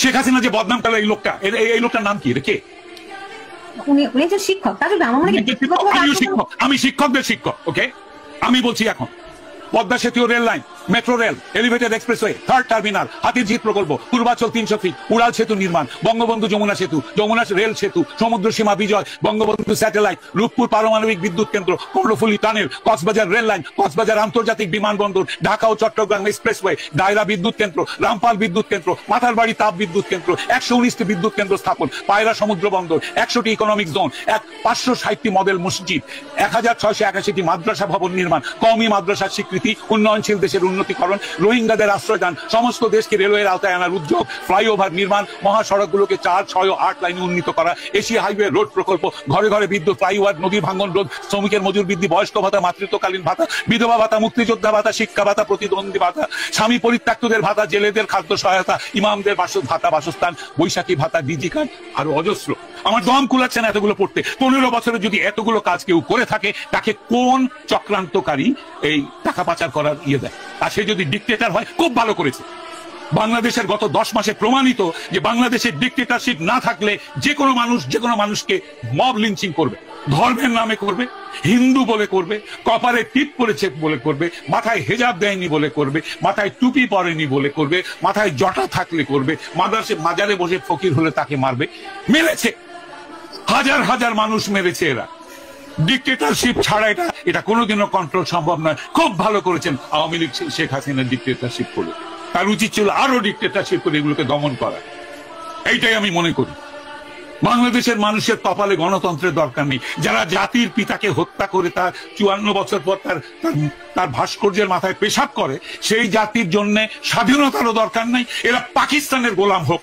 শেখ হাসিনা যে বদনাম করলো এই লোকটা, এই লোকটার নাম কি? কে? উনি একজন শিক্ষক। আমি শিক্ষকদের শিক্ষক। ওকে, আমি বলছি এখন পদ্মা সেতু rail line, metro rail, elevated expressway, third terminal, Hatirjheel প্রকল্প, পূর্বাচল 300 ফিট, উড়াল সেতু নির্মাণ, বঙ্গবন্ধু যমুনা সেতু, যমুনা রেল সেতু, সমুদ্র সীমা বিজয়, বঙ্গবন্ধু স্যাটেলাইট, রূপপুর পারমাণবিক বিদ্যুৎ কেন্দ্র, Karnaphuli tunnel, Cox's Bazar rail line, Cox's Bazar আন্তর্জাতিক বিমানবন্দর, ঢাকা ও চট্টগ্রাম এক্সপ্রেসওয়ে, দায়রা বিদ্যুৎ কেন্দ্র, রামপাল বিদ্যুৎ কেন্দ্র, মাথারবাড়ি তাপ বিদ্যুৎ কেন্দ্র, 119টি বিদ্যুৎ কেন্দ্র স্থাপন, পায়রা সমুদ্র বন্দর, 100টি ইকোনমিক জোন, 560টি মডেল মসজিদ, 1681টি মাদ্রাসা ভবন নির্মাণ, কওমি মাদ্রাসার স্বীকৃতি, উন্নয়নশীল দেশের উন্নতিকরণ, রোহিঙ্গাদের আশ্রয়দান, সমস্ত দেশকে রেলওয়ের আওতায় আনার উদ্যোগ, ফ্লাইওভার নির্মাণ, মহাসড়কগুলোকে 4, 6 ও 8 লাইনে উন্নীত করা, এশিয়া হাইওয়ে রোড প্রকল্প, ঘরে ঘরে বিদ্যুৎ, ফ্লাইওভার, নদী ভাঙ্গন রোধ, শ্রমিকের মজুর বৃদ্ধি, বয়স্ক ভাতা, মাতৃত্বকালীন ভাতা, বিধবা ভাতা, মুক্তিযোদ্ধা ভাতা, শিক্ষা ভাতা, প্রতিদ্বন্দ্বী ভাতা, স্বামী পরিত্যক্তদের ভাতা, জেলেদের খাদ্য সহায়তা, ইমামদের ভাতা, বাসস্থান, বৈশাখী ভাতা, ডিজি কার্ড, আরো অজস্র। আমার দম কুলাচ্ছে না এতগুলো পড়তে। 15 বছরে যদি এতগুলো কাজ কেউ করে থাকে, তাকে কোন চক্রান্তকারী এই টাকা পাচার করার দেয়? আর সে যদি ডিক্টেটর হয়, খুব ভালো করেছে। বাংলাদেশের গত 10 মাসে প্রমাণিত যে বাংলাদেশের ডিক্টেটরশিপ না থাকলে যে কোনো মানুষ যে কোনো মানুষকে মব লিঞ্চিং করবে, ধর্মের নামে করবে, হিন্দু বলে করবে, কপালে টিপ পরেছে বলে করবে, মাথায় হেজাব দেয়নি বলে করবে, মাথায় টুপি পরেনি বলে করবে, মাথায় জটা থাকলে করবে, মাজারে বসে ফকির হলে তাকে মারবে। মেরেছে, হাজার হাজার মানুষ মেরেছে এরা। ডিক্টেটরশিপ ছাড়া এটা কোনোদিনও কন্ট্রোল সম্ভব নয়। খুব ভালো করেছেন আওয়ামী লীগ শেখ হাসিনার ডিক্টেটরশিপ করে। তার উচিত ছিল আরো ডিক্টেটরশিপ করে এগুলোকে দমন করা। এইটাই আমি মনে করি। বাংলাদেশের মানুষের কপালে গণতন্ত্রের দরকার নেই। যারা জাতির পিতাকে হত্যা করে তার 54 বছর পর তার ভাস্কর্যের মাথায় পেশাব করে, সেই জাতির জন্য স্বাধীনতারও দরকার নেই। এরা পাকিস্তানের গোলাম হোক।